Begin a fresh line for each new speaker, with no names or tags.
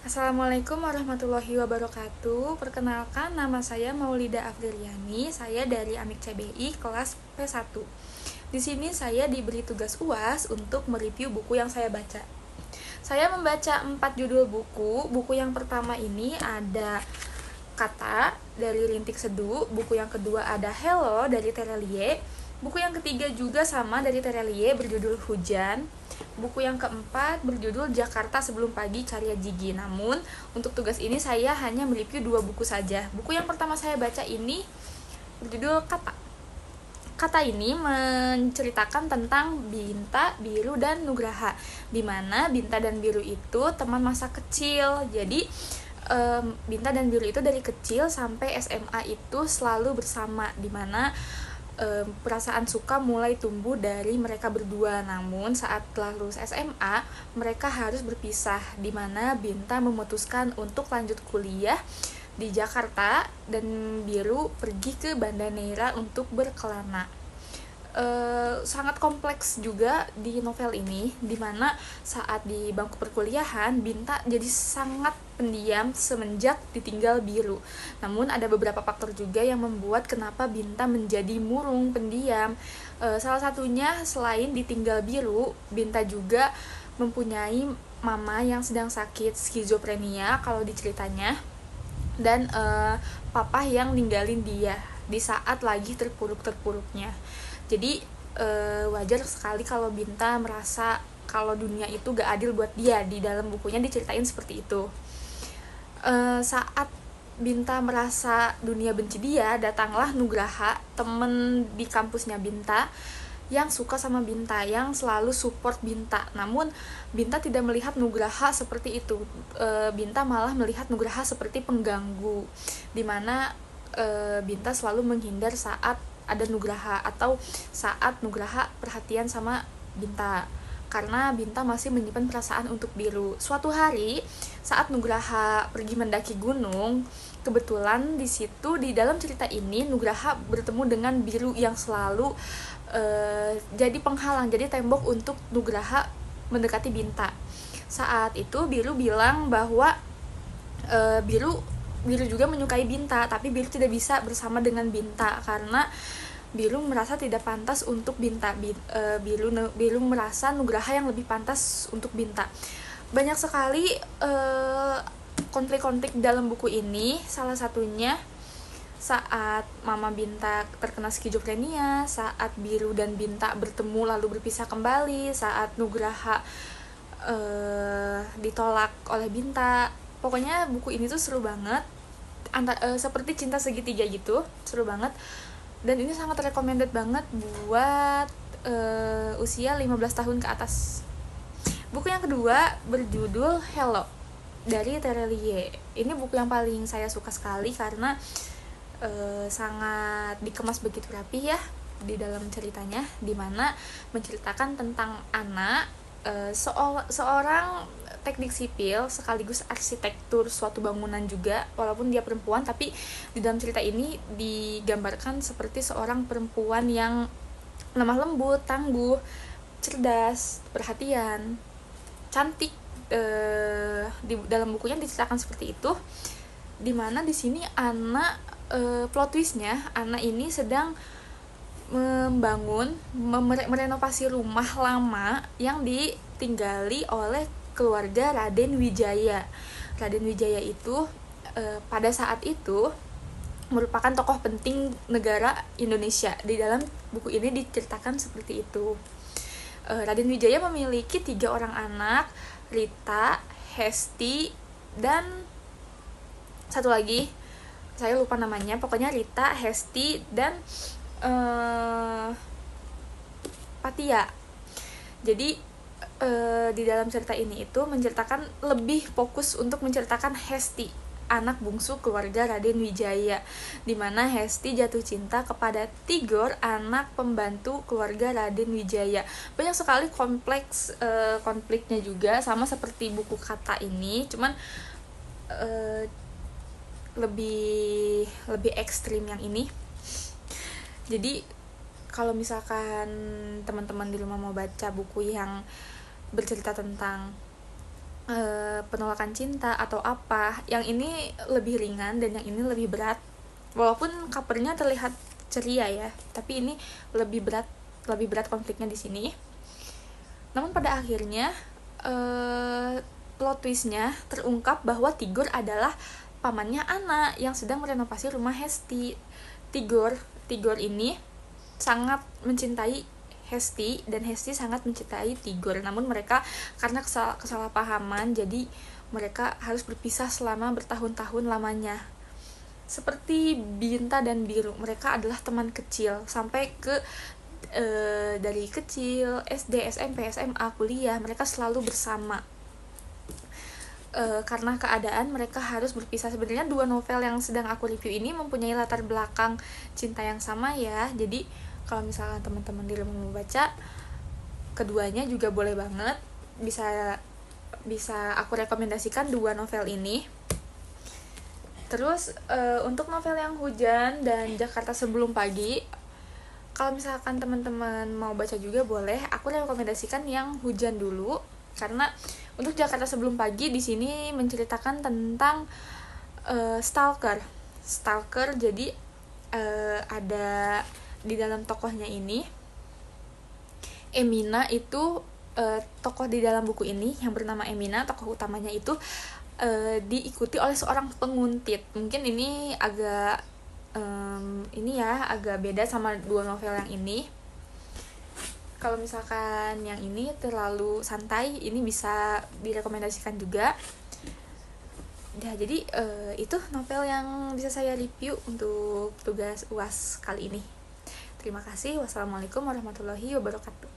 Assalamualaikum warahmatullahi wabarakatuh. Perkenalkan, nama saya Maulida Afriliani. Saya dari Amik CBI kelas P1. Di sini saya diberi tugas UAS untuk mereview buku yang saya baca. Saya membaca 4 judul buku. Buku yang pertama ini ada Kata dari Rintik Seduh. Buku yang kedua ada Hello dari Terelie. Buku yang ketiga juga sama dari Terelie, berjudul Hujan. Buku yang keempat berjudul Jakarta Sebelum Pagi karya Jigi. Namun untuk tugas ini saya hanya mereview 2 buku saja. Buku yang pertama saya baca ini berjudul Kata. Kata ini menceritakan tentang Binta, Biru, dan Nugraha, di mana Binta dan Biru itu teman masa kecil. Jadi Binta dan Biru itu dari kecil sampai SMA itu selalu bersama, di mana perasaan suka mulai tumbuh dari mereka berdua. Namun saat telah lulus SMA, mereka harus berpisah, di mana Binta memutuskan untuk lanjut kuliah di Jakarta dan Biru pergi ke Banda Neira untuk berkelana. Sangat kompleks juga di novel ini, dimana saat di bangku perkuliahan Binta jadi sangat pendiam semenjak ditinggal Biru. Namun ada beberapa faktor juga yang membuat kenapa Binta menjadi murung, pendiam. Salah satunya selain ditinggal Biru, Binta juga mempunyai mama yang sedang sakit skizofrenia kalau diceritanya, dan papa yang ninggalin dia di saat lagi terpuruk-terpuruknya. Jadi wajar sekali kalau Binta merasa kalau dunia itu gak adil buat dia. Di dalam bukunya diceritain seperti itu. Saat Binta merasa dunia benci dia, datanglah Nugraha, temen di kampusnya Binta, yang suka sama Binta, yang selalu support Binta. Namun Binta tidak melihat Nugraha seperti itu. Binta malah melihat Nugraha seperti pengganggu, dimana Binta selalu menghindar saat ada Nugraha, atau saat Nugraha perhatian sama Binta, karena Binta masih menyimpan perasaan untuk Biru. Suatu hari saat Nugraha pergi mendaki gunung, kebetulan di situ, di dalam cerita ini, Nugraha bertemu dengan Biru yang selalu jadi penghalang, jadi tembok untuk Nugraha mendekati Binta. Saat itu Biru bilang bahwa Biru juga menyukai Binta, tapi Biru tidak bisa bersama dengan Binta karena Biru merasa tidak pantas untuk Binta. Biru merasa Nugraha yang lebih pantas untuk Binta. Banyak sekali konflik-konflik dalam buku ini. Salah satunya saat mama Binta terkena skizofrenia, saat Biru dan Binta bertemu lalu berpisah kembali, saat Nugraha ditolak oleh Binta. Pokoknya buku ini tuh seru banget, seperti cinta segitiga gitu, seru banget. Dan ini sangat recommended banget buat usia 15 tahun ke atas. Buku yang kedua berjudul Hello dari Terelie. Ini buku yang paling saya suka sekali karena sangat dikemas begitu rapi ya di dalam ceritanya, dimana menceritakan tentang anak seorang teknik sipil sekaligus arsitektur suatu bangunan juga. Walaupun dia perempuan, tapi di dalam cerita ini digambarkan seperti seorang perempuan yang lemah lembut, tangguh, cerdas, perhatian, cantik. Di dalam bukunya diceritakan seperti itu, dimana di sini anak, plot twistnya, anak ini sedang membangun, merenovasi rumah lama yang ditinggali oleh keluarga Raden Wijaya. Raden Wijaya itu pada saat itu merupakan tokoh penting negara Indonesia. Di dalam buku ini diceritakan seperti itu. Raden Wijaya memiliki 3 orang anak, Rita, Hesti, dan satu lagi saya lupa namanya. Pokoknya Rita, Hesti, dan Patia. Jadi di dalam cerita ini itu menceritakan, lebih fokus untuk menceritakan Hesti, anak bungsu keluarga Raden Wijaya, dimana Hesti jatuh cinta kepada Tigor, anak pembantu keluarga Raden Wijaya. Banyak sekali kompleks konfliknya juga, sama seperti buku Kata ini, cuman lebih ekstrim yang ini. Jadi kalau misalkan teman-teman di rumah mau baca buku yang bercerita tentang penolakan cinta atau apa. Yang ini lebih ringan dan yang ini lebih berat. Walaupun covernya terlihat ceria ya, tapi ini lebih berat konfliknya di sini. Namun pada akhirnya plot twistnya terungkap bahwa Tigor adalah pamannya Ana yang sedang merenovasi rumah Hesti. Tigor ini sangat mencintai Hesti dan Hesti sangat mencintai Tigor. Namun mereka karena kesalahpahaman, jadi mereka harus berpisah selama bertahun-tahun lamanya. Seperti Binta dan Biru, mereka adalah teman kecil sampai ke dari kecil, SD, SMP, SMA, kuliah, mereka selalu bersama. Karena keadaan mereka harus berpisah. Sebenarnya dua novel yang sedang aku review ini mempunyai latar belakang cinta yang sama ya. Jadi kalau misalkan teman-teman di rumah mau baca, keduanya juga boleh banget. Bisa aku rekomendasikan dua novel ini. Terus untuk novel yang Hujan dan Jakarta Sebelum Pagi, kalau misalkan teman-teman mau baca juga boleh. Aku rekomendasikan yang Hujan dulu, karena untuk Jakarta Sebelum Pagi di sini menceritakan tentang stalker. Jadi ada di dalam tokohnya ini Emina itu tokoh di dalam buku ini yang bernama Emina, tokoh utamanya itu diikuti oleh seorang penguntit. Mungkin ini agak agak beda sama dua novel yang ini. Kalau misalkan yang ini terlalu santai, ini bisa direkomendasikan juga. Ya, jadi itu novel yang bisa saya review untuk tugas UAS kali ini. Terima kasih. Wassalamualaikum warahmatullahi wabarakatuh.